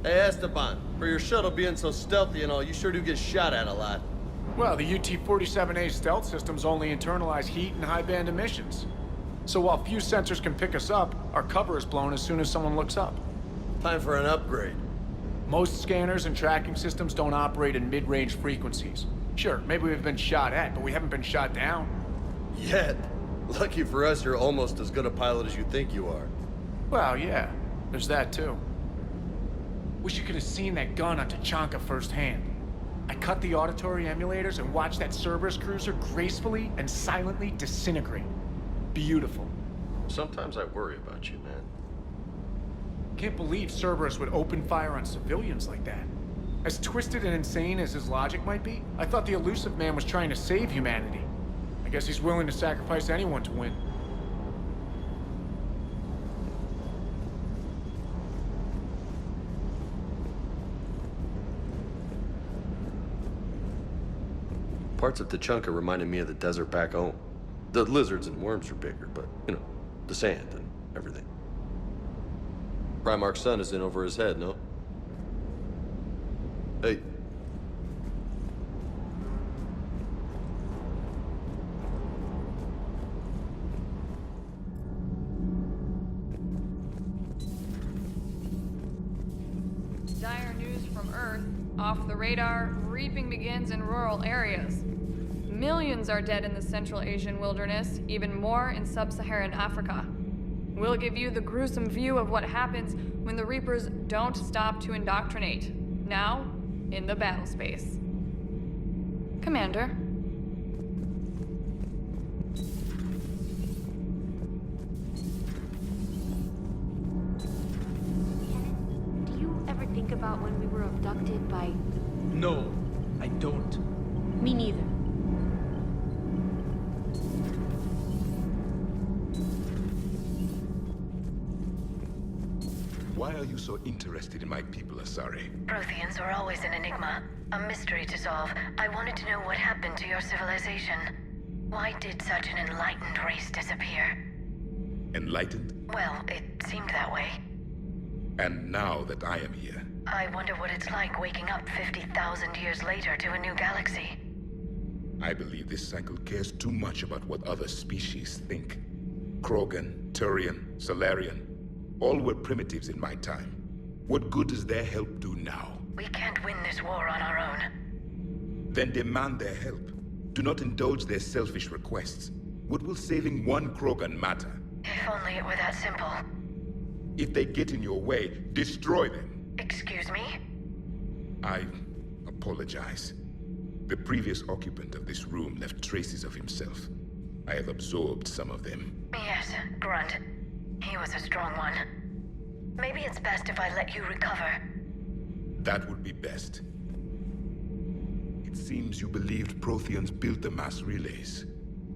Hey, Esteban, for your shuttle being so stealthy and all, you sure do get shot at a lot. Well, the UT-47A stealth systems only internalize heat and high-band emissions. So while few sensors can pick us up, our cover is blown as soon as someone looks up. Time for an upgrade. Most scanners and tracking systems don't operate in mid-range frequencies. Sure, maybe we've been shot at, but we haven't been shot down. Yet. Lucky for us, you're almost as good a pilot as you think you are. Well, yeah, there's that too. Wish you could have seen that gun on Tachanka firsthand. I cut the auditory emulators and watched that Cerberus cruiser gracefully and silently disintegrate. Beautiful. Sometimes I worry about you, man. Can't believe Cerberus would open fire on civilians like that. As twisted and insane as his logic might be, I thought the elusive man was trying to save humanity. I guess he's willing to sacrifice anyone to win. Parts of Tachanka reminded me of the desert back home. The lizards and worms are bigger, but, you know, the sand and everything. Primarch's sun is in over his head, no? Hey. Dire news from Earth. Off the radar, reaping begins in rural areas. Millions are dead in the Central Asian wilderness, even more in sub-Saharan Africa. We'll give you the gruesome view of what happens when the Reapers don't stop to indoctrinate. Now, in the battle space. Commander. Do you ever think about when we were abducted by... No, I don't. Me neither. Why are you so interested in my people, Asari? Protheans are always an enigma, a mystery to solve. I wanted to know what happened to your civilization. Why did such an enlightened race disappear? Enlightened? Well, it seemed that way. And now that I am here, I wonder what it's like waking up 50,000 years later to a new galaxy. I believe this cycle cares too much about what other species think. Krogan, Turian, Solarian, all were primitives in my time. What good does their help do now? We can't win this war on our own. Then demand their help. Do not indulge their selfish requests. What will saving one Krogan matter? If only it were that simple. If they get in your way, destroy them. Excuse me? I apologize. The previous occupant of this room left traces of himself. I have absorbed some of them. Yes, Grunt. He was a strong one. Maybe it's best if I let you recover. That would be best. It seems you believed Protheans built the mass relays.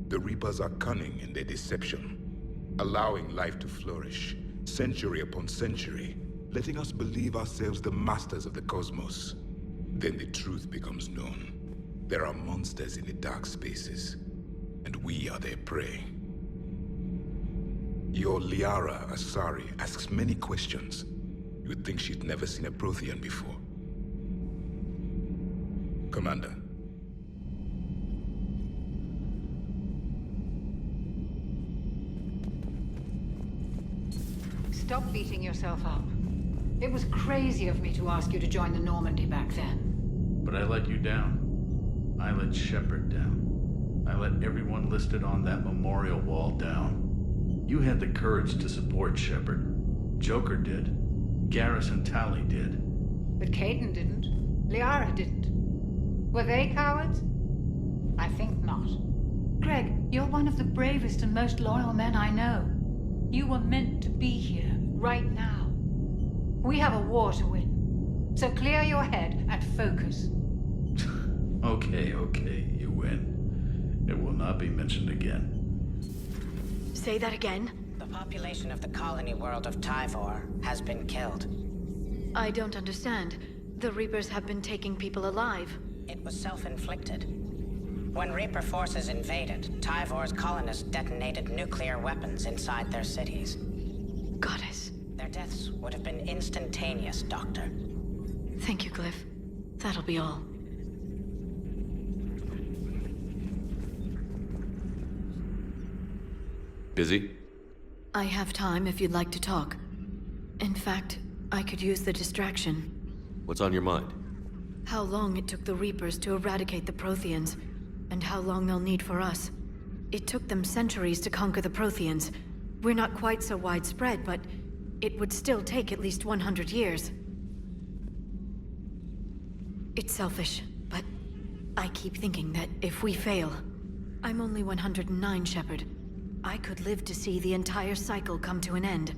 The Reapers are cunning in their deception, allowing life to flourish, century upon century, letting us believe ourselves the masters of the cosmos. Then the truth becomes known. There are monsters in the dark spaces, and we are their prey. Your Liara Asari asks many questions. You would think she'd never seen a Prothean before. Commander. Stop beating yourself up. It was crazy of me to ask you to join the Normandy back then. But I let you down. I let Shepard down. I let everyone listed on that memorial wall down. You had the courage to support Shepard. Joker did. Garrus and Tali did. But Caden didn't. Liara didn't. Were they cowards? I think not. Greg, you're one of the bravest and most loyal men I know. You were meant to be here, right now. We have a war to win. So clear your head and focus. Okay, you win. It will not be mentioned again. Say that again? The population of the colony world of Tyvor has been killed. I don't understand. The Reapers have been taking people alive. It was self-inflicted. When Reaper forces invaded, Tyvor's colonists detonated nuclear weapons inside their cities. Goddess. Their deaths would have been instantaneous, Doctor. Thank you, Glyph. That'll be all. Busy? I have time if you'd like to talk. In fact, I could use the distraction. What's on your mind? How long it took the Reapers to eradicate the Protheans, and how long they'll need for us. It took them centuries to conquer the Protheans. We're not quite so widespread, but it would still take at least 100 years. It's selfish, but I keep thinking that if we fail... I'm only 109, Shepard. I could live to see the entire cycle come to an end.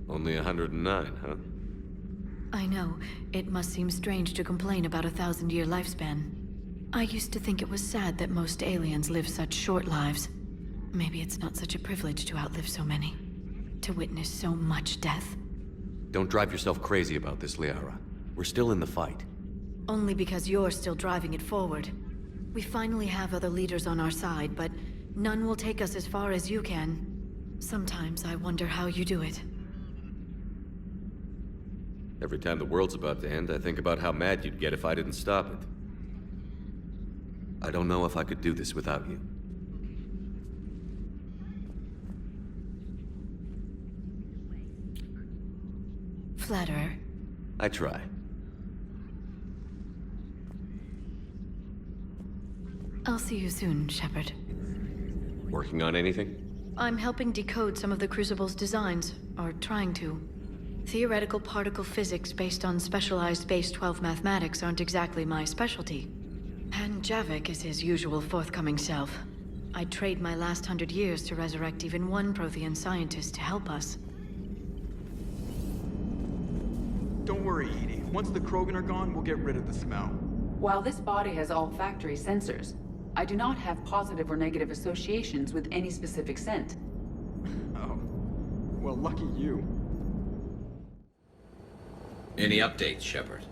Only 109, huh? I know. It must seem strange to complain about a 1,000-year lifespan. I used to think it was sad that most aliens live such short lives. Maybe it's not such a privilege to outlive so many. To witness so much death. Don't drive yourself crazy about this, Liara. We're still in the fight. Only because you're still driving it forward. We finally have other leaders on our side, but none will take us as far as you can. Sometimes I wonder how you do it. Every time the world's about to end, I think about how mad you'd get if I didn't stop it. I don't know if I could do this without you. Flatterer. I try. I'll see you soon, Shepard. Working on anything? I'm helping decode some of the Crucible's designs, or trying to. Theoretical particle physics based on specialized base 12 mathematics aren't exactly my specialty. And Javik is his usual forthcoming self. I'd trade my last 100 years to resurrect even one Prothean scientist to help us. Don't worry, Edie. Once the Krogan are gone, we'll get rid of the smell. While this body has olfactory sensors, I do not have positive or negative associations with any specific scent. Oh. Well, lucky you. Any updates, Shepard?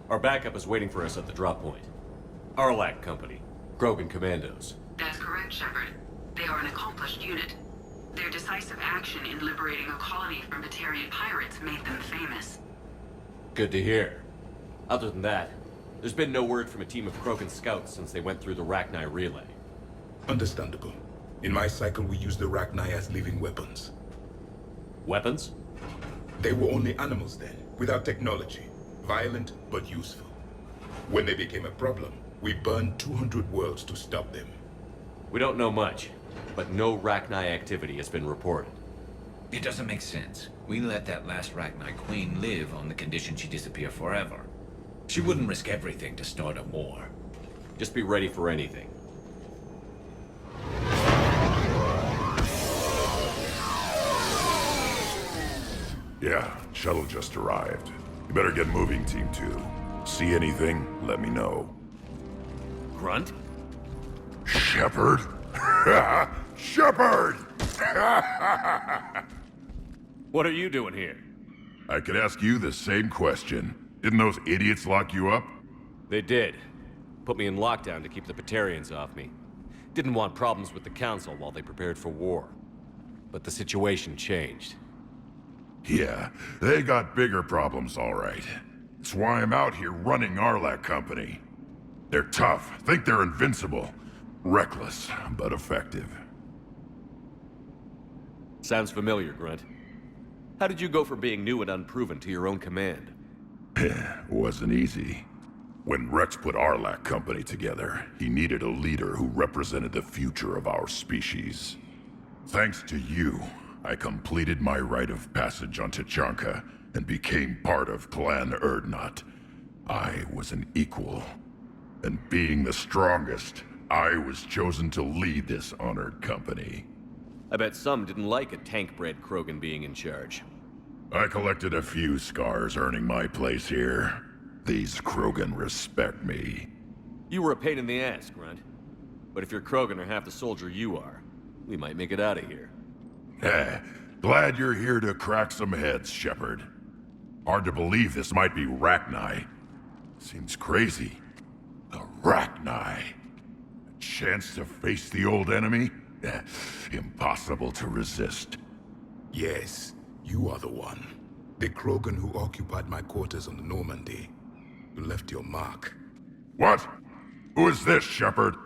Our backup is waiting for us at the drop point. Arlac Company. Krogan Commandos. That's correct, Shepard. They are an accomplished unit. Their decisive action in liberating a colony from Batarian pirates made them famous. Good to hear. Other than that, there's been no word from a team of Krogan scouts since they went through the Rachni relay. Understandable. In my cycle, we use the Rachni as living weapons. Weapons? They were only animals then, without technology. Violent, but useful. When they became a problem, we burned 200 worlds to stop them. We don't know much, but no Rachni activity has been reported. It doesn't make sense. We let that last Rachni queen live on the condition she disappear forever. She wouldn't risk everything to start a war. Just be ready for anything. Yeah, shuttle just arrived. You better get moving, Team 2. See anything, let me know. Grunt? Shepard? Shepard! What are you doing here? I could ask you the same question. Didn't those idiots lock you up? They did. Put me in lockdown to keep the Batarians off me. Didn't want problems with the Council while they prepared for war. But the situation changed. Yeah, they got bigger problems, all right. That's why I'm out here running Arlac Company. They're tough, think they're invincible. Reckless, but effective. Sounds familiar, Grunt. How did you go from being new and unproven to your own command? Wasn't easy. When Rex put Arlac Company together, he needed a leader who represented the future of our species. Thanks to you, I completed my rite of passage on Tachanka and became part of Clan Urdnot. I was an equal. And being the strongest, I was chosen to lead this honored company. I bet some didn't like a tank-bred Krogan being in charge. I collected a few scars earning my place here. These Krogan respect me. You were a pain in the ass, Grunt. But if your Krogan are half the soldier you are, we might make it out of here. Glad you're here to crack some heads, Shepard. Hard to believe this might be Rachni. Seems crazy. The Rachni. A chance to face the old enemy? Impossible to resist. Yes, you are the one. The Krogan who occupied my quarters on the Normandy. You left your mark. What? Who is this, Shepard?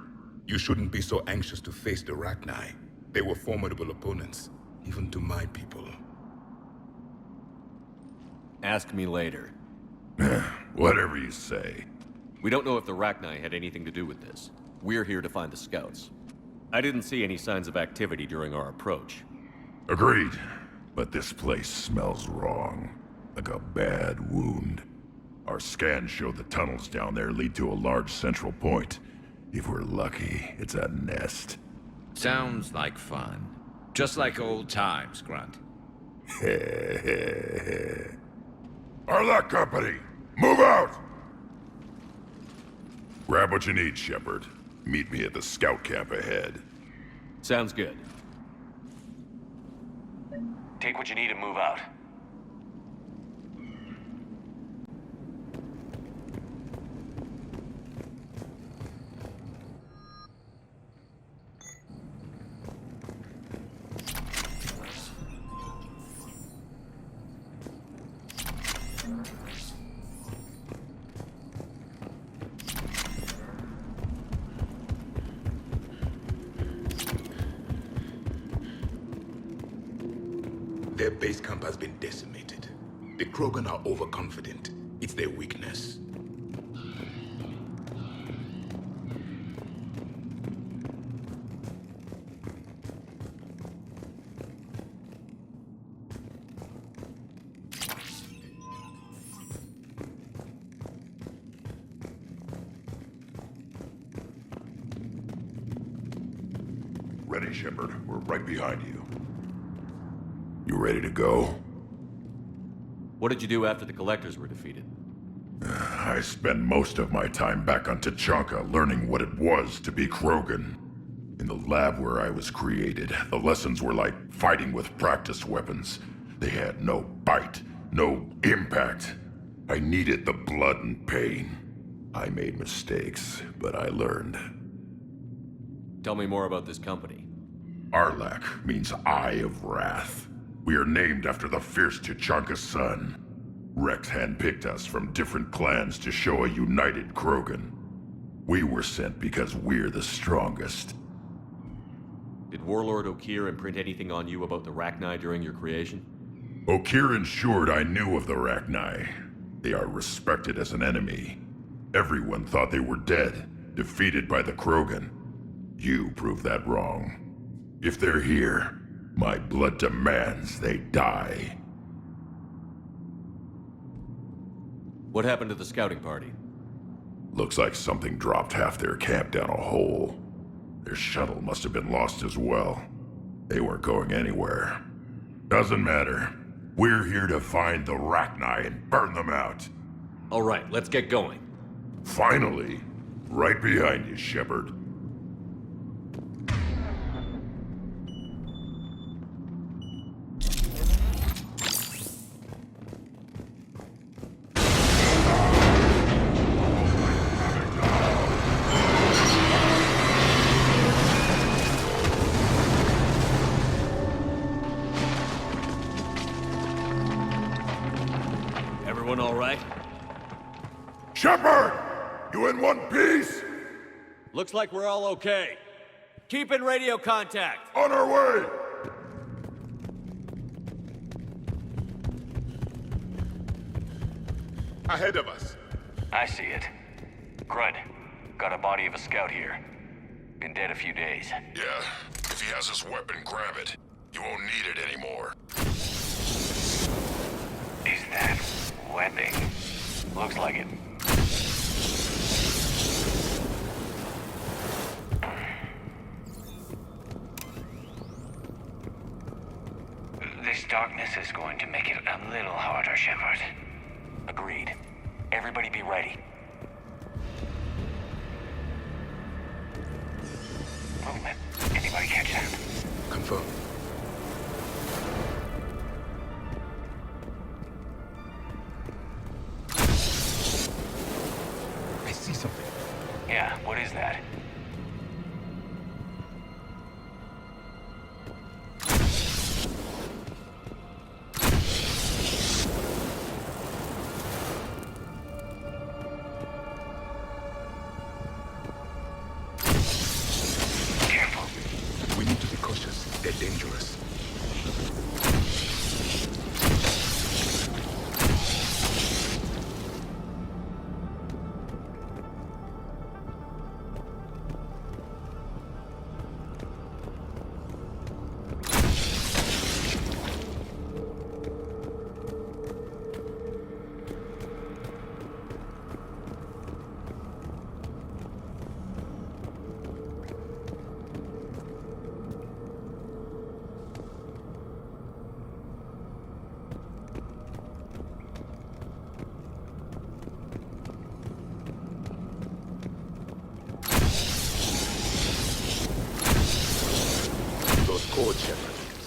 You shouldn't be so anxious to face the Rachni. They were formidable opponents, even to my people. Ask me later. Whatever you say. We don't know if the Rachni had anything to do with this. We're here to find the scouts. I didn't see any signs of activity during our approach. Agreed. But this place smells wrong. Like a bad wound. Our scans show the tunnels down there lead to a large central point. If we're lucky, it's a nest. Sounds like fun. Just like old times, Grunt. Arlac Company, move out! Grab what you need, Shepard. Meet me at the scout camp ahead. Sounds good. Take what you need and move out. Their base camp has been decimated. The Krogan are overconfident. It's their weakness. Ready, Shepard. We're right behind you. You ready to go? What did you do after the Collectors were defeated? I spent most of my time back on Tachanka learning what it was to be Krogan. In the lab where I was created, the lessons were like fighting with practice weapons. They had no bite, no impact. I needed the blood and pain. I made mistakes, but I learned. Tell me more about this company. Arlac means Eye of Wrath. We are named after the fierce Tachanka sun. Rex handpicked us from different clans to show a united Krogan. We were sent because we're the strongest. Did Warlord Okir imprint anything on you about the Rachni during your creation? Okir ensured I knew of the Rachni. They are respected as an enemy. Everyone thought they were dead, defeated by the Krogan. You proved that wrong. If they're here, my blood demands they die. What happened to the scouting party? Looks like something dropped half their camp down a hole. Their shuttle must have been lost as well. They weren't going anywhere. Doesn't matter. We're here to find the Rachni and burn them out. All right, let's get going. Finally. Right behind you, Shepard. Everyone all right? Shepard! You in one piece? Looks like we're all okay. Keep in radio contact. On our way! Ahead of us. I see it. Grunt, got a body of a scout here. Been dead a few days. Yeah. If he has his weapon, grab it. You won't need it anymore. Is that webbing? Looks like it. This darkness is going to make it a little harder, Shepard. Agreed. Everybody be ready. Movement. Anybody catch that? Confirm. I see something. Yeah, what is that?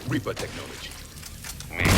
Reaper technology. Maybe.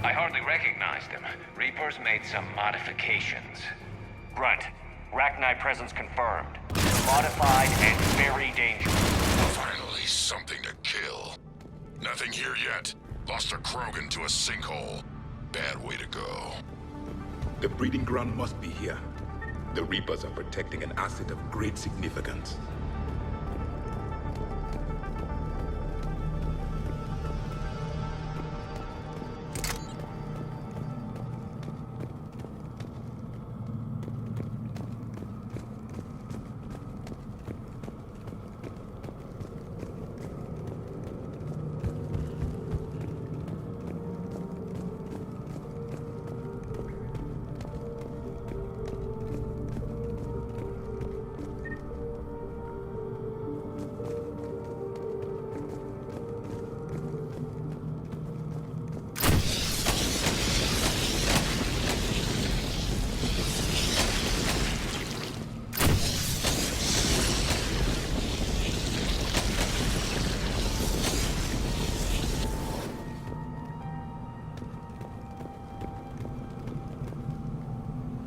I hardly recognized him. Reapers made some modifications. Grunt, Rachni presence confirmed. Modified and very dangerous. Finally, something to kill. Nothing here yet. Lost a Krogan to a sinkhole. Bad way to go. The breeding ground must be here. The Reapers are protecting an asset of great significance.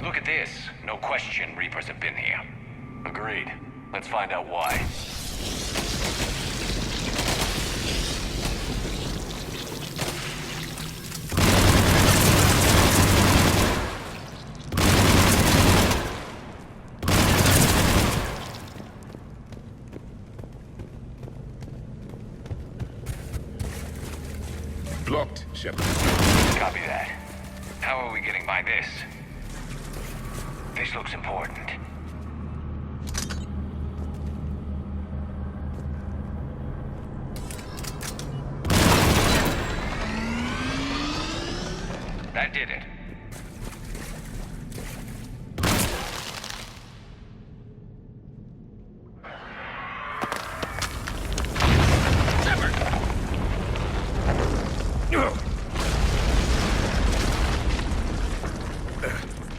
Look at this. No question Reapers have been here. Agreed. Let's find out why. Blocked, Shepard. Copy that. How are we getting by this? This looks important. That did it.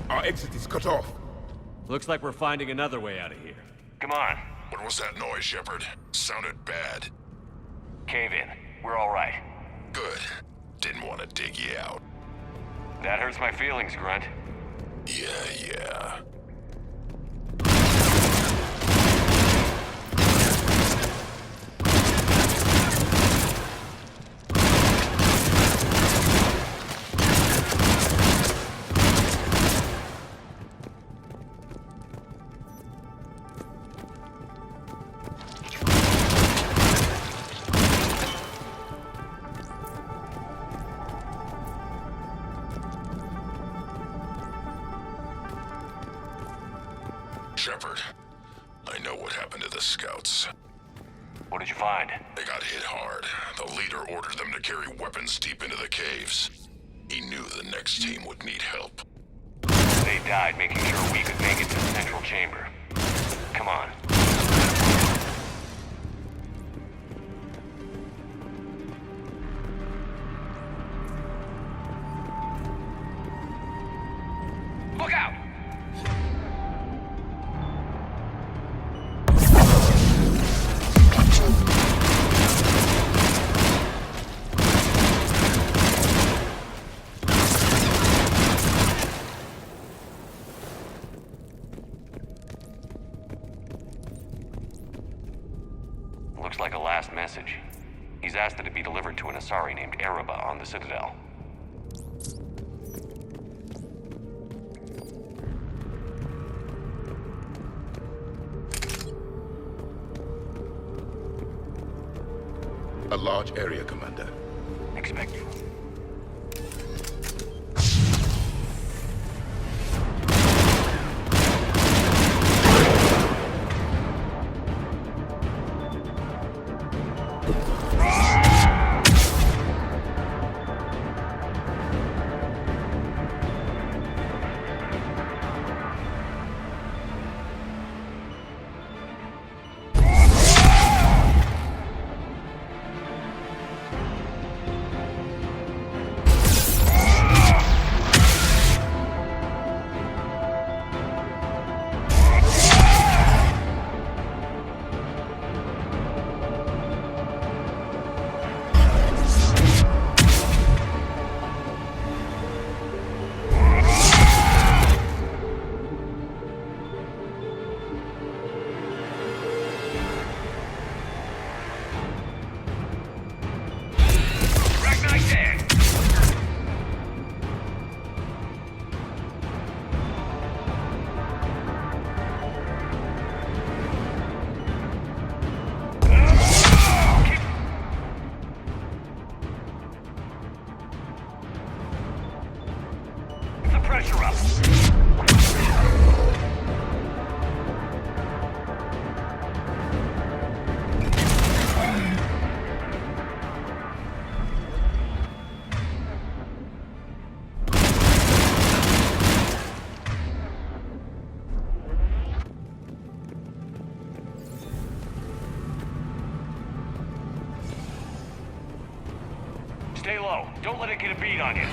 Our exit is cut off. Looks like we're finding another way out of here. Come on. What was that noise, Shepard? Sounded bad. Cave in. We're all right. Good. Didn't want to dig you out. That hurts my feelings, Grunt. Yeah. Shepard, I know what happened to the scouts. What did you find? They got hit hard. The leader ordered them to carry weapons deep into the caves. He knew the next team would need help. They died making sure we could make it to the central chamber. Come on. Look out! Looks like a last message. He's asked that it be delivered to an Asari named Ereba on the Citadel. A large area, Commander. Expect you. Pressure up. Stay low. Don't let it get a beat on you.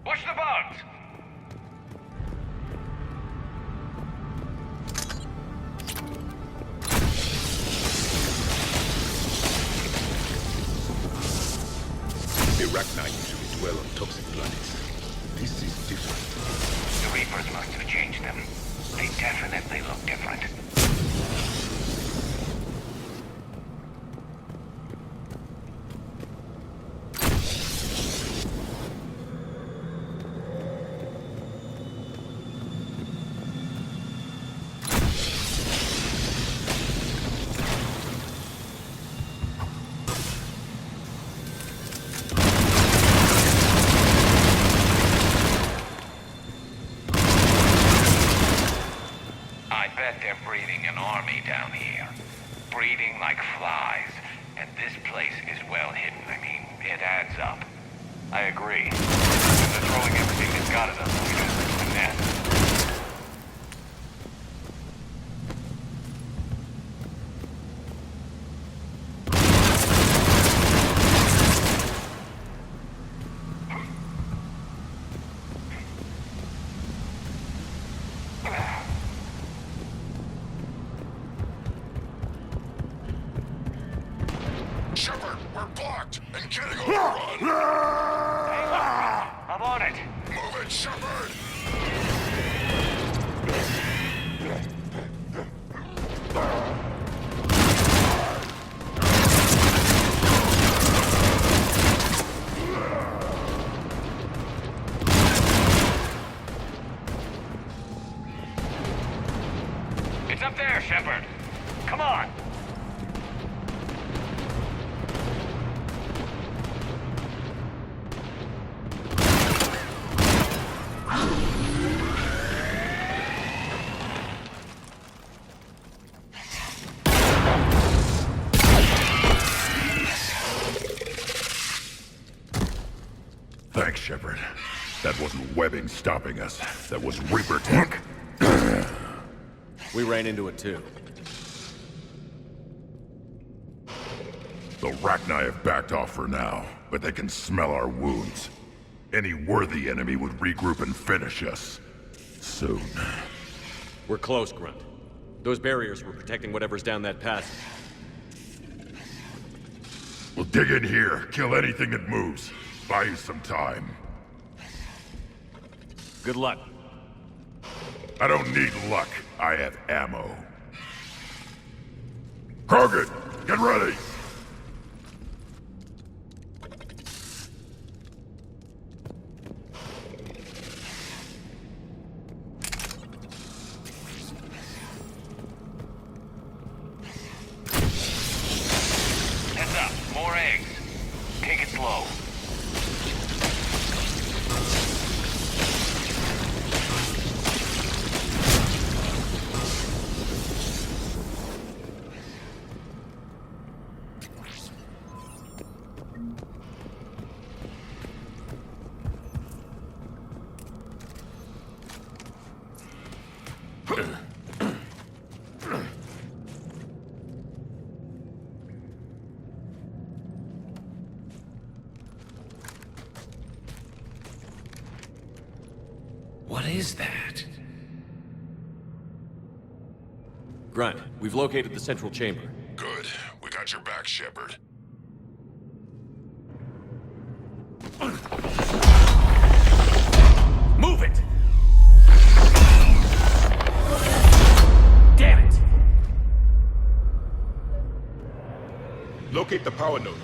Push the bugs! Arachni usually dwell on toxic planets. This is different. The Reapers must have changed them. They definitely look different. They're breeding an army down here. Breeding like flies. And this place is well hidden. I mean, it adds up. I agree. And they're throwing everything they've got at us so we don't reach the nest. Shepard, we're blocked and getting overrun! I'm on it! Move it, Shepard! It's up there, Shepard. Come on. Thanks, Shepard. That wasn't webbing stopping us. That was Reaper tech. We ran into it too. The Rachni have backed off for now, but they can smell our wounds. Any worthy enemy would regroup and finish us. Soon. We're close, Grunt. Those barriers were protecting whatever's down that passage. We'll dig in here, kill anything that moves. Buy you some time. Good luck. I don't need luck. I have ammo. Krogan, get ready! Heads up, more eggs. Take it slow. What is that? Grunt, we've located the central chamber. Good. We got your back, Shepard. Move it! Damn it! Locate the power node.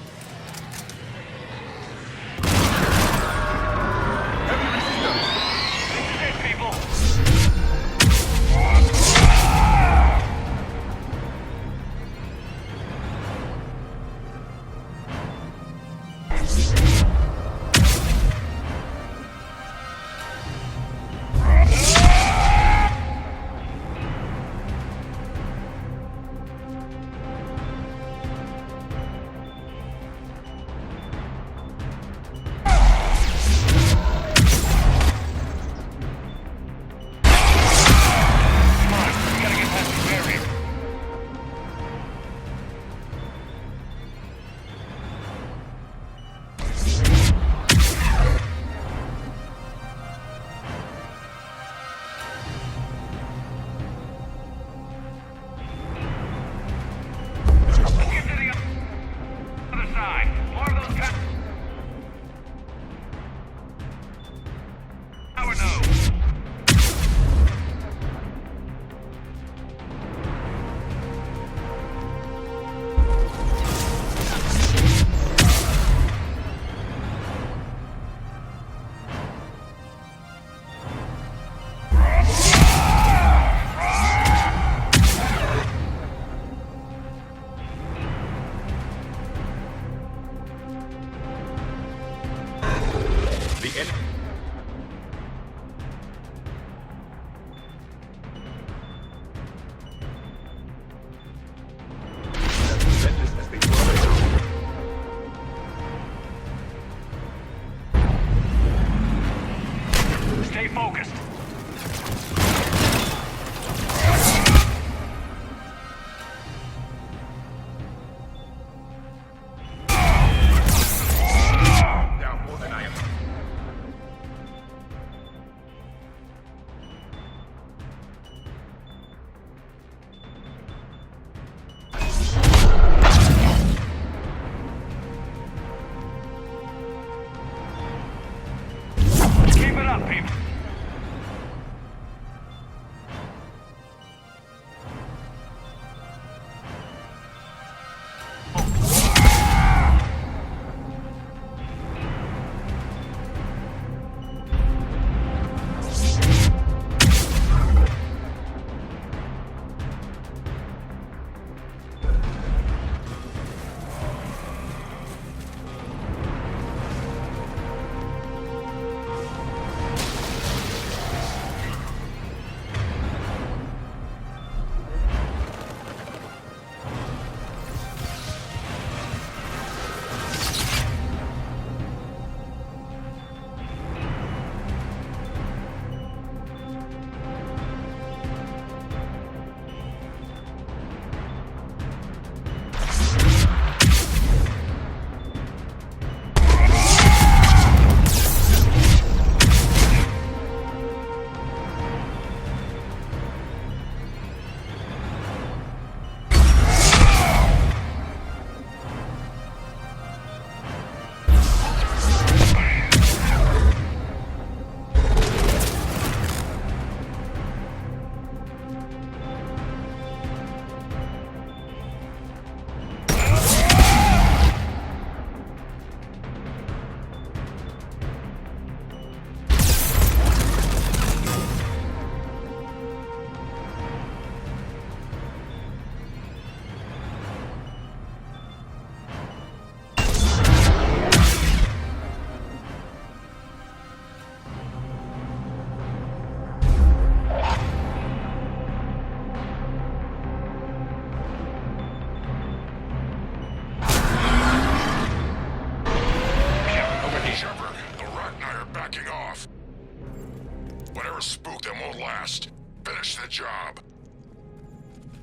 job.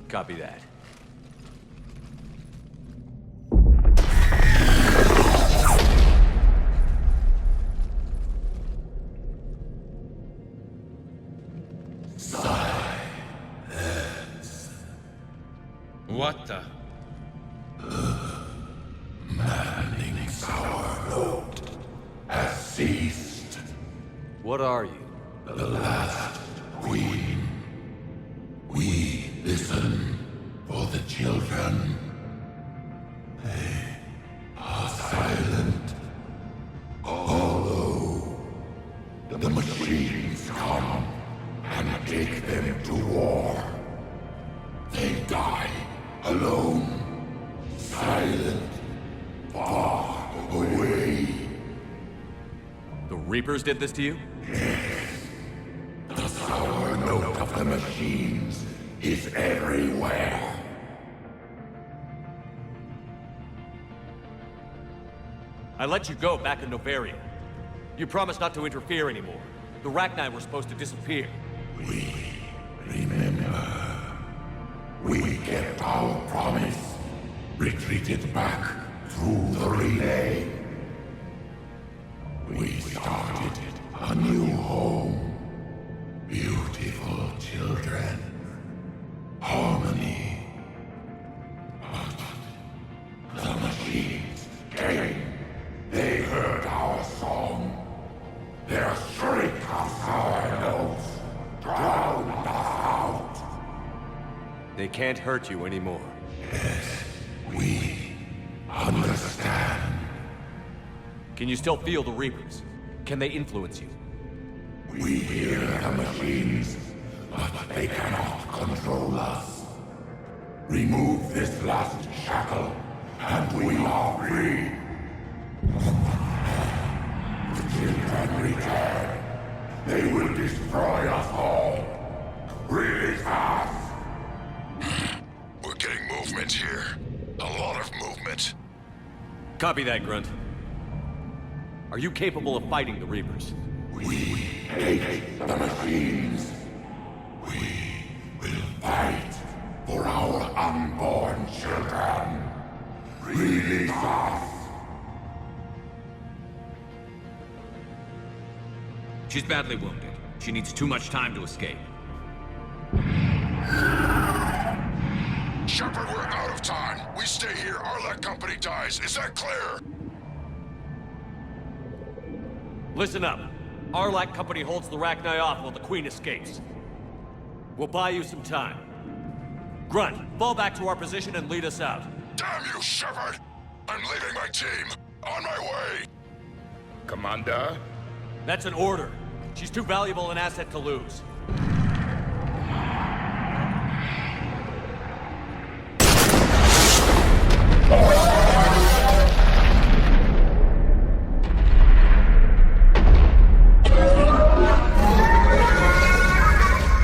Copy that. What the? Manning's our road has ceased. What are you? The last queen. We listen for the children. They are silent. Although the machines come and take them to war, they die alone, silent, far away. The Reapers did this to you? The sour note of the machines is everywhere. I let you go back in Novaria. You promised not to interfere anymore. The Rachni were supposed to disappear. We remember. We kept our promise. Retreated back through the relay. We started a new home. Beautiful children. Harmony. But the machines came. They heard our song. Their shriek of sour notes drowned us out. They can't hurt you anymore. Yes, we understand. Can you still feel the Reapers? Can they influence you? We hear the machines, but they cannot control us. Remove this last shackle, and we are free. The children return. They will destroy us all. Really fast. We're getting movement here. A lot of movement. Copy that, Grunt. Are you capable of fighting the Reapers? We hate the machines. We will fight for our unborn children. Release us. She's badly wounded. She needs too much time to escape. Shepard, we're out of time. We stay here, Arlec Company dies. Is that clear? Listen up. Arlac Company holds the Rachni off while the Queen escapes. We'll buy you some time. Grunt, fall back to our position and lead us out. Damn you, Shepard! I'm leaving my team. On my way. Commander? That's an order. She's too valuable an asset to lose.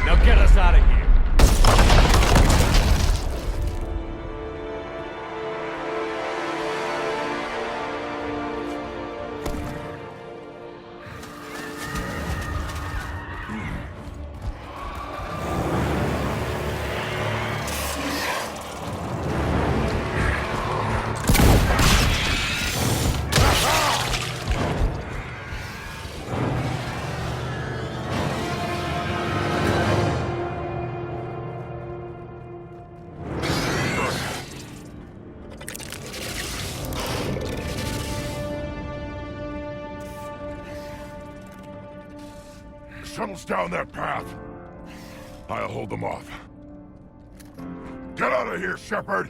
Now get us out of here. Shuttles down that path. I'll hold them off. Get out of here, Shepard!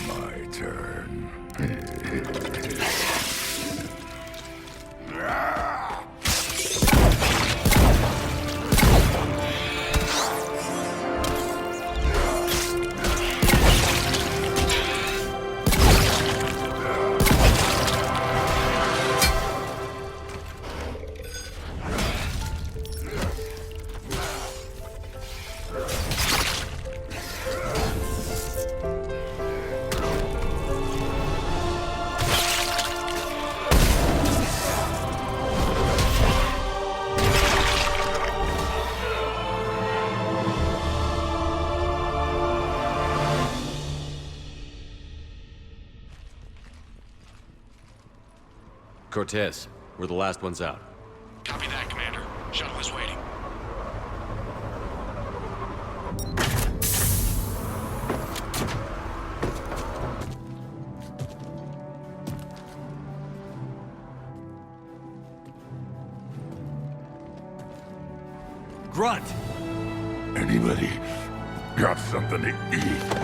My turn. Cortez, we're the last ones out. Copy that, Commander. Shuttle is waiting. Grunt! Anybody got something to eat?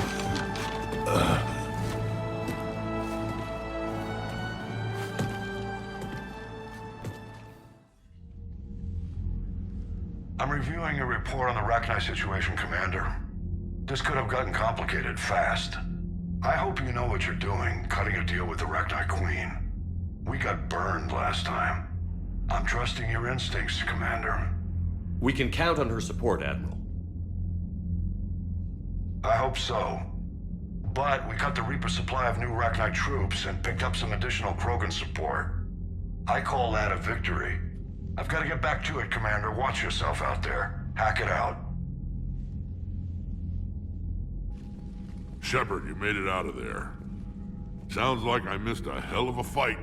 I'm reviewing your report on the Rachni situation, Commander. This could have gotten complicated fast. I hope you know what you're doing, cutting a deal with the Rachni Queen. We got burned last time. I'm trusting your instincts, Commander. We can count on her support, Admiral. I hope so. But we cut the Reaper supply of new Rachni troops and picked up some additional Krogan support. I call that a victory. I've got to get back to it, Commander. Watch yourself out there. Hack it out. Shepard, you made it out of there. Sounds like I missed a hell of a fight.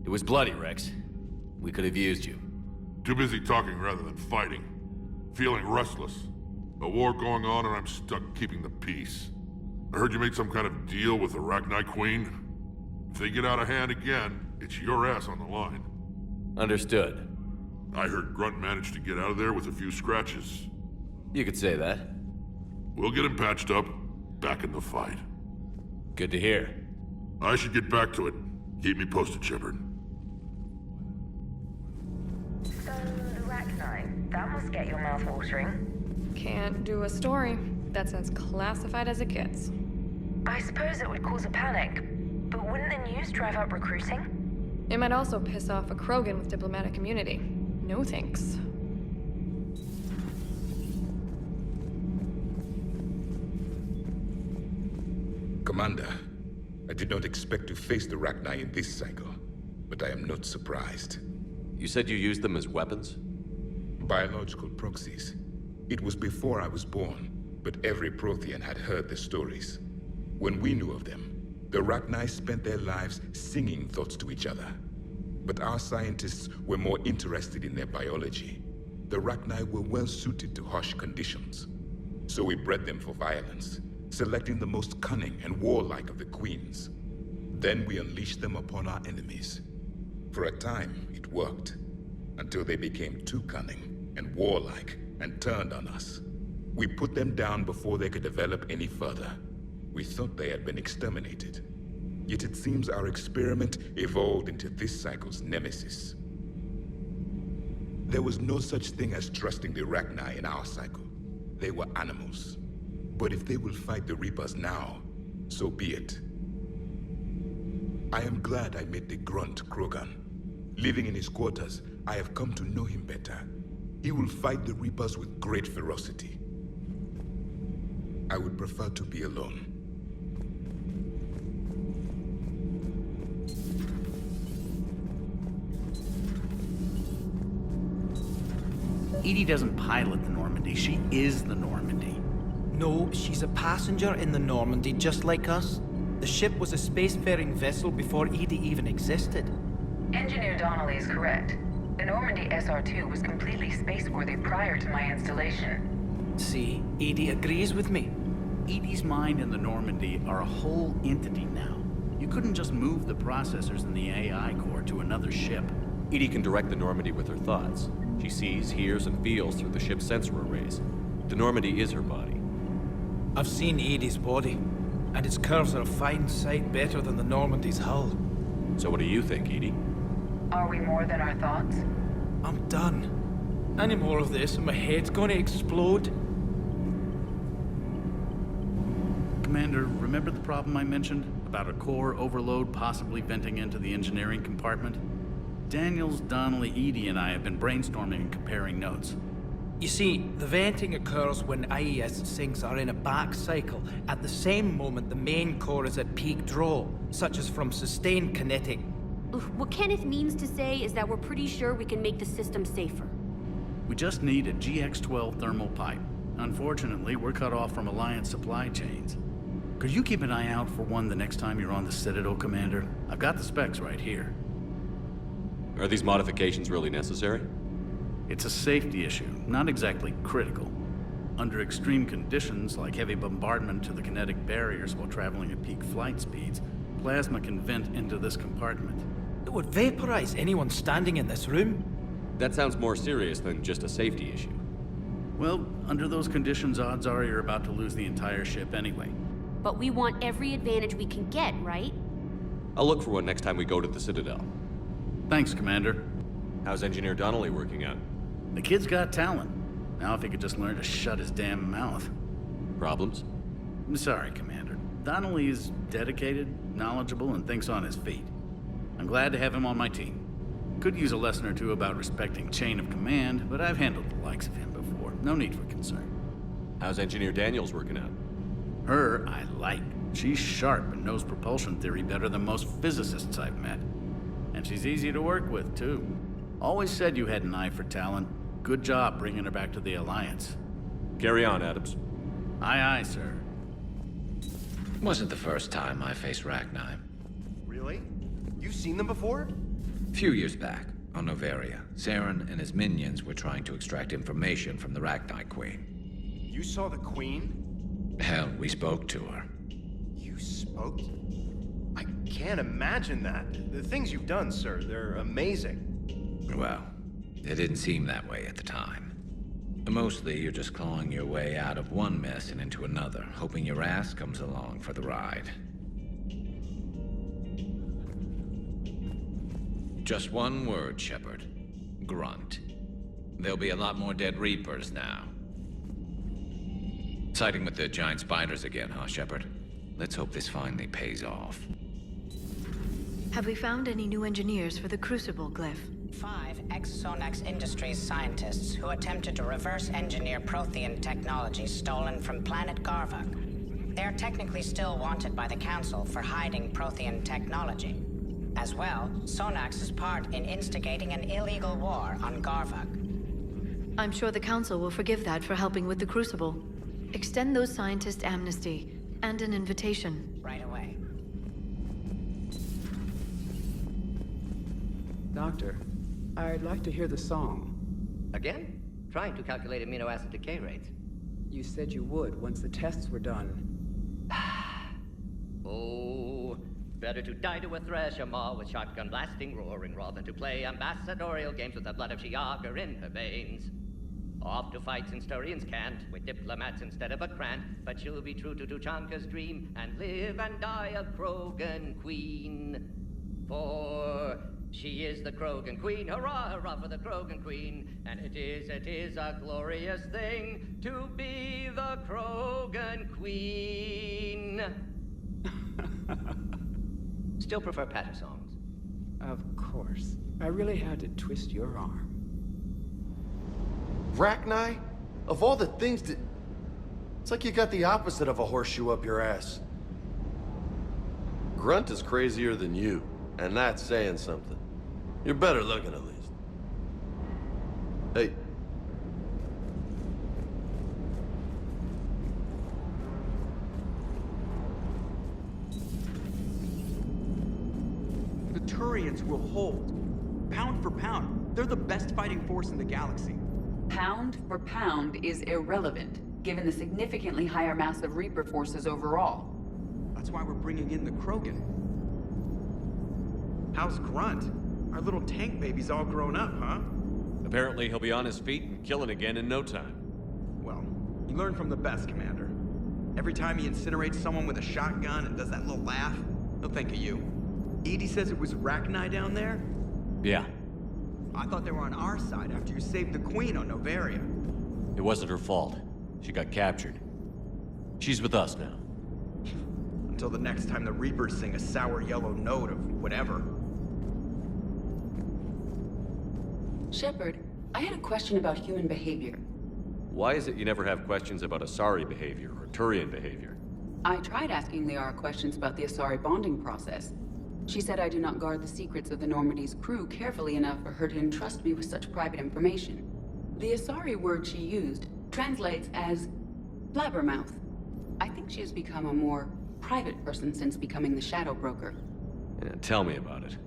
It was bloody, Rex. We could have used you. Too busy talking rather than fighting. Feeling restless. A war going on and I'm stuck keeping the peace. I heard you made some kind of deal with the Rachni Queen. If they get out of hand again, it's your ass on the line. Understood. I heard Grunt managed to get out of there with a few scratches. You could say that. We'll get him patched up, back in the fight. Good to hear. I should get back to it. Keep me posted, Shepard. So, the Rachni, that must get your mouth watering. Can't do a story. That's as classified as it gets. I suppose it would cause a panic, but wouldn't the news drive up recruiting? It might also piss off a Krogan with diplomatic immunity. No thanks. Commander, I did not expect to face the Rachni in this cycle, but I am not surprised. You said you used them as weapons? Biological proxies. It was before I was born, but every Prothean had heard the stories. When we knew of them, the Rachni spent their lives singing thoughts to each other. But our scientists were more interested in their biology. The Rachni were well suited to harsh conditions. So we bred them for violence, selecting the most cunning and warlike of the queens. Then we unleashed them upon our enemies. For a time, it worked, until they became too cunning and warlike and turned on us. We put them down before they could develop any further. We thought they had been exterminated. Yet it seems our experiment evolved into this cycle's nemesis. There was no such thing as trusting the Rachni in our cycle. They were animals. But if they will fight the Reapers now, so be it. I am glad I met the Grunt Krogan. Living in his quarters, I have come to know him better. He will fight the Reapers with great ferocity. I would prefer to be alone. EDI doesn't pilot the Normandy, she is the Normandy. No, she's a passenger in the Normandy, just like us. The ship was a spacefaring vessel before EDI even existed. Engineer Donnelly is correct. The Normandy SR-2 was completely spaceworthy prior to my installation. See, EDI agrees with me. EDI's mind and the Normandy are a whole entity now. You couldn't just move the processors in the AI core to another ship. EDI can direct the Normandy with her thoughts. She sees, hears, and feels through the ship's sensor arrays. The Normandy is her body. I've seen EDI's body, and its curves are a fine sight better than the Normandy's hull. So what do you think, EDI? Are we more than our thoughts? I'm done. Any more of this and my head's gonna explode. Commander, remember the problem I mentioned? About a core overload possibly venting into the engineering compartment? Daniels, Donnelly, EDI, and I have been brainstorming and comparing notes. You see, the venting occurs when IES sinks are in a back cycle, at the same moment the main core is at peak draw, such as from sustained kinetic. What Kenneth means to say is that we're pretty sure we can make the system safer. We just need a GX-12 thermal pipe. Unfortunately, we're cut off from Alliance supply chains. Could you keep an eye out for one the next time you're on the Citadel, Commander? I've got the specs right here. Are these modifications really necessary? It's a safety issue, not exactly critical. Under extreme conditions, like heavy bombardment to the kinetic barriers while traveling at peak flight speeds, plasma can vent into this compartment. It would vaporize anyone standing in this room. That sounds more serious than just a safety issue. Well, under those conditions, odds are you're about to lose the entire ship anyway. But we want every advantage we can get, right? I'll look for one next time we go to the Citadel. Thanks, Commander. How's Engineer Donnelly working out? The kid's got talent. Now if he could just learn to shut his damn mouth. Problems? I'm sorry, Commander. Donnelly is dedicated, knowledgeable, and thinks on his feet. I'm glad to have him on my team. Could use a lesson or two about respecting chain of command, but I've handled the likes of him before. No need for concern. How's Engineer Daniels working out? Her, I like. She's sharp and knows propulsion theory better than most physicists I've met. And she's easy to work with, too. Always said you had an eye for talent. Good job bringing her back to the Alliance. Carry on, Adams. Aye, aye, sir. Wasn't the first time I faced Rachni. Really? You've seen them before? A few years back, on Noveria, Saren and his minions were trying to extract information from the Rachni Queen. You saw the Queen? Hell, we spoke to her. You spoke? I can't imagine that. The things you've done, sir, they're amazing. Well, it didn't seem that way at the time. Mostly, you're just clawing your way out of one mess and into another, hoping your ass comes along for the ride. Just one word, Shepard. Grunt. There'll be a lot more dead Reapers now. Siding with the giant spiders again, huh, Shepard? Let's hope this finally pays off. Have we found any new engineers for the Crucible glyph? 5 ex-Sonax Industries scientists who attempted to reverse engineer Prothean technology stolen from planet Garvuk. They are technically still wanted by the Council for hiding Prothean technology. As well, Sonax's part in instigating an illegal war on Garvuk. I'm sure the Council will forgive that for helping with the Crucible. Extend those scientists amnesty and an invitation. Right away. Doctor, I'd like to hear the song. Again? Trying to calculate amino acid decay rates. You said you would once the tests were done. Oh, better to die to a thresher maw with shotgun blasting roaring raw than to play ambassadorial games with the blood of Shiagar in her veins. Off to fights in Sturian's cant with diplomats instead of a Krant, but she'll be true to Tuchanka's dream and live and die a Krogan queen. For she is the Krogan Queen, hurrah, hurrah for the Krogan Queen. And it is a glorious thing to be the Krogan Queen. Still prefer patter songs. Of course. I really had to twist your arm. Rachni? Of all the things that... It's like you got the opposite of a horseshoe up your ass. Grunt is crazier than you, and that's saying something. You're better looking, at least. Hey. The Turians will hold. Pound for pound, they're the best fighting force in the galaxy. Pound for pound is irrelevant, given the significantly higher mass of Reaper forces overall. That's why we're bringing in the Krogan. How's Grunt? Our little tank baby's all grown up, huh? Apparently he'll be on his feet and killing again in no time. Well, you learn from the best, Commander. Every time he incinerates someone with a shotgun and does that little laugh, he'll think of you. Edie says it was Rachni down there? Yeah. I thought they were on our side after you saved the Queen on Noveria. It wasn't her fault. She got captured. She's with us now. Until the next time the Reapers sing a sour yellow note of whatever. Shepard, I had a question about human behavior. Why is it you never have questions about Asari behavior or Turian behavior? I tried asking Liara questions about the Asari bonding process. She said I do not guard the secrets of the Normandy's crew carefully enough for her to entrust me with such private information. The Asari word she used translates as blabbermouth. I think she has become a more private person since becoming the Shadow Broker. Yeah, tell me about it.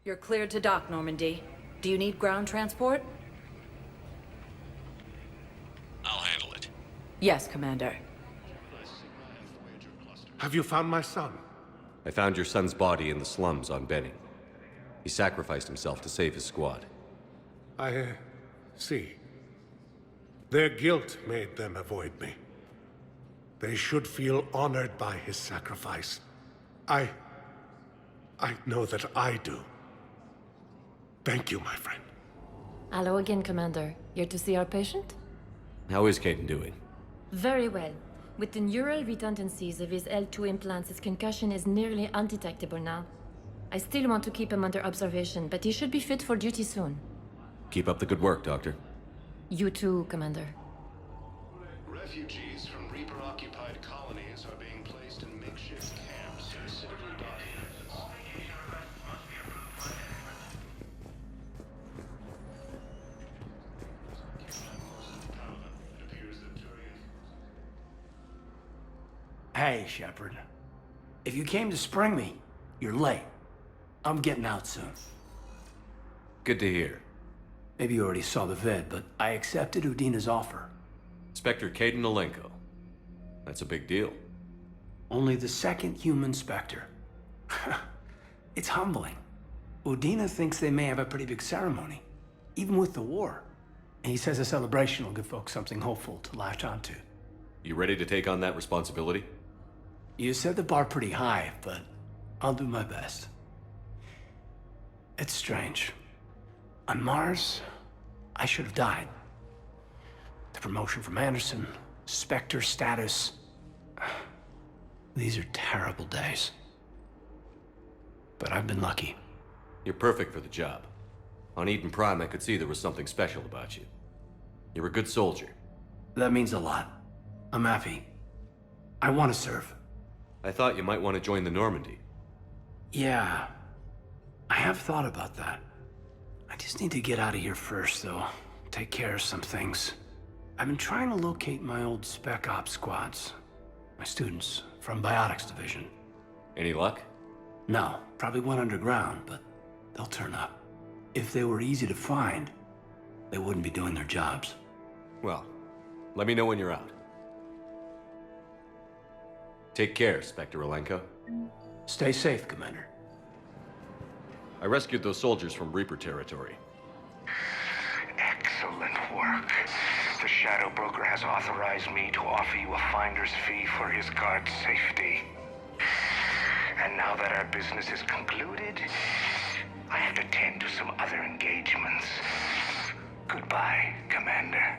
You're cleared to dock, Normandy. Do you need ground transport? I'll handle it. Yes, Commander. Have you found my son? I found your son's body in the slums on Benning. He sacrificed himself to save his squad. I see. Their guilt made them avoid me. They should feel honored by his sacrifice. I know that I do. Thank you, my friend. Hello again, Commander. Here to see our patient? How is Caden doing? Very well. With the neural redundancies of his L2 implants, his concussion is nearly undetectable now. I still want to keep him under observation, but he should be fit for duty soon. Keep up the good work, Doctor. You too, Commander. Refugees from Reaper-occupied colonies are being placed in makeshift camps in Citadel documents. Hey, Shepard. If you came to spring me, you're late. I'm getting out soon. Good to hear. Maybe you already saw the vid, but I accepted Udina's offer. Spectre Caden Alenko. That's a big deal. Only the second human Spectre. It's humbling. Udina thinks they may have a pretty big ceremony, even with the war. And he says a celebration will give folks something hopeful to latch onto. You ready to take on that responsibility? You set the bar pretty high, but I'll do my best. It's strange. On Mars, I should have died. The promotion from Anderson, Spectre status. These are terrible days. But I've been lucky. You're perfect for the job. On Eden Prime, I could see there was something special about you. You're a good soldier. That means a lot. I'm happy. I want to serve. I thought you might want to join the Normandy. Yeah. I have thought about that. I just need to get out of here first, though. Take care of some things. I've been trying to locate my old Spec Ops squads. My students from Biotics Division. Any luck? No, probably went underground, but they'll turn up. If they were easy to find, they wouldn't be doing their jobs. Well, let me know when you're out. Take care, Spectre Alenko. Stay safe, Commander. I rescued those soldiers from Reaper territory. Excellent work. The Shadow Broker has authorized me to offer you a finder's fee for his guard's safety. And now that our business is concluded, I have to tend to some other engagements. Goodbye, Commander.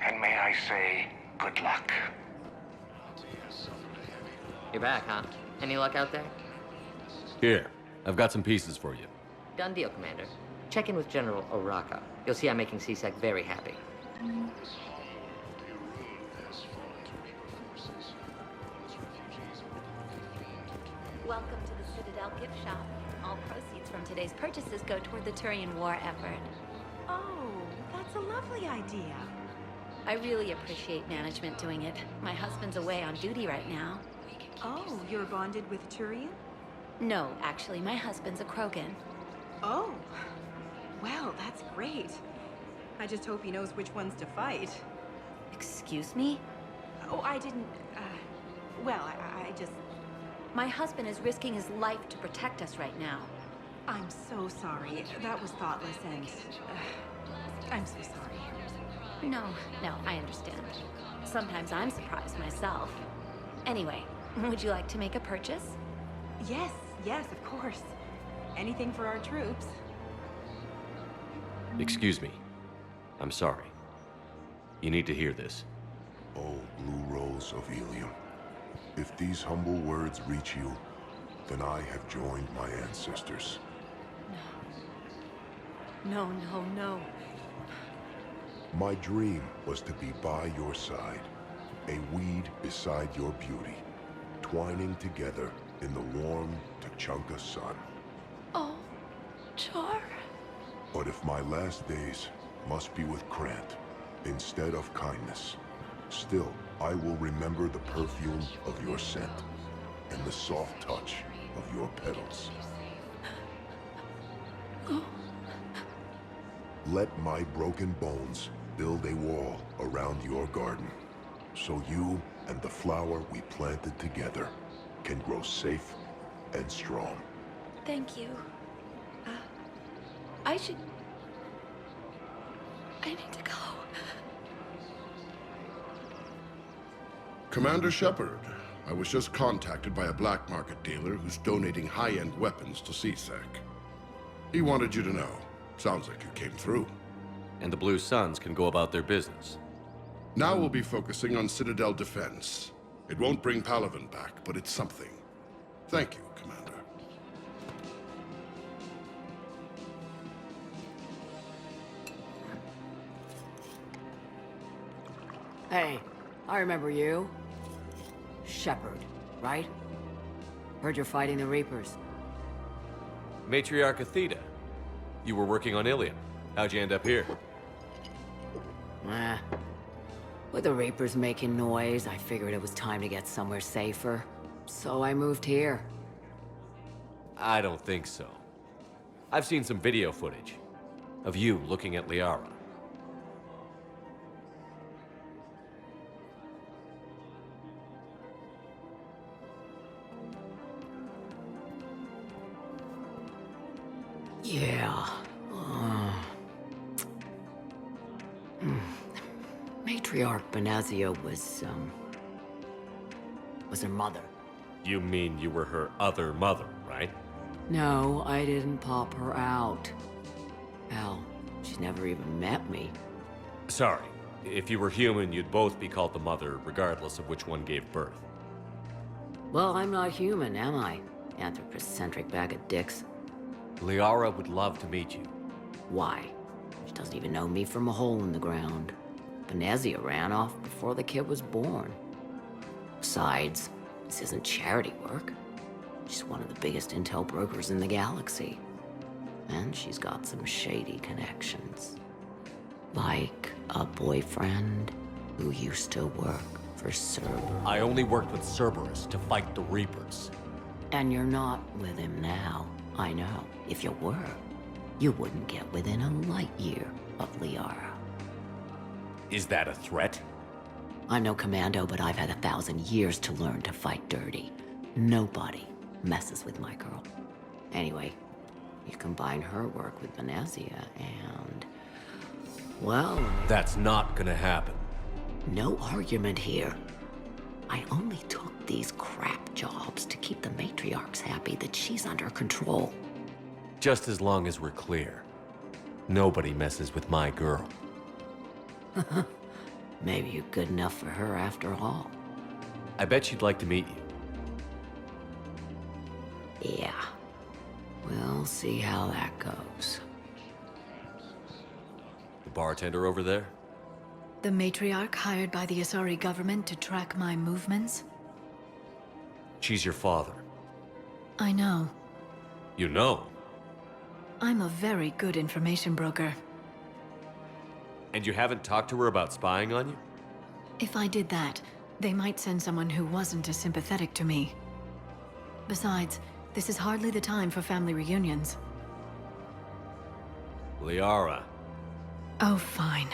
And may I say, good luck. You're back, huh? Any luck out there? Here, I've got some pieces for you. Done deal, Commander. Check in with General Oraka. You'll see I'm making C-Sec very happy. Welcome to the Citadel gift shop. All proceeds from today's purchases go toward the Turian war effort. Oh, that's a lovely idea. I really appreciate management doing it. My husband's away on duty right now. Oh, you're bonded with Turian? No, actually, my husband's a Krogan. Oh, well, that's great. I just hope he knows which ones to fight. Excuse me? Oh, I didn't, well, I just... My husband is risking his life to protect us right now. I'm so sorry. That was thoughtless and... I'm so sorry. No, I understand. Sometimes I'm surprised myself. Anyway, would you like to make a purchase? Yes, of course. Anything for our troops. Excuse me. I'm sorry. You need to hear this. Oh, Blue Rose of Helium. If these humble words reach you, then I have joined my ancestors. No. My dream was to be by your side, a weed beside your beauty, twining together in the warm Tuchanka sun. Oh, Char. But if my last days must be with Krant, instead of kindness. Still, I will remember the perfume of your scent and the soft touch of your petals. Let my broken bones build a wall around your garden, so you and the flower we planted together can grow safe and strong. Thank you. I need to go. Commander Shepard, I was just contacted by a black market dealer who's donating high-end weapons to CSEC. He wanted you to know. Sounds like you came through. And the Blue Suns can go about their business. Now we'll be focusing on Citadel defense. It won't bring Palaven back, but it's something. Thank you, Commander. Hey, I remember you. Shepard, right? Heard you're fighting the Reapers. Matriarch Athena, you were working on Ilium. How'd you end up here? With the Reapers making noise, I figured it was time to get somewhere safer. So I moved here. I don't think so. I've seen some video footage of you looking at Liara. Yeah. Matriarch Benazia was her mother. You mean you were her other mother, right? No, I didn't pop her out. Hell, she's never even met me. Sorry. If you were human, you'd both be called the mother, regardless of which one gave birth. Well, I'm not human, am I? Anthropocentric bag of dicks. Liara would love to meet you. Why? She doesn't even know me from a hole in the ground. Benazia ran off before the kid was born. Besides, this isn't charity work. She's one of the biggest intel brokers in the galaxy. And she's got some shady connections. Like a boyfriend who used to work for Cerberus. I only worked with Cerberus to fight the Reapers. And you're not with him now. I know. If you were, you wouldn't get within a light year of Liara. Is that a threat? I'm no commando, but I've had 1,000 years to learn to fight dirty. Nobody messes with my girl. Anyway, you combine her work with Benazia and... well... That's not gonna happen. No argument here. I only took these crap jobs to keep the matriarchs happy that she's under control. Just as long as we're clear. Nobody messes with my girl. Maybe you're good enough for her after all. I bet she'd like to meet you. Yeah. We'll see how that goes. The bartender over there? The matriarch hired by the Asari government to track my movements? She's your father. I know. You know? I'm a very good information broker. And you haven't talked to her about spying on you? If I did that, they might send someone who wasn't as sympathetic to me. Besides, this is hardly the time for family reunions. Liara. Oh, fine.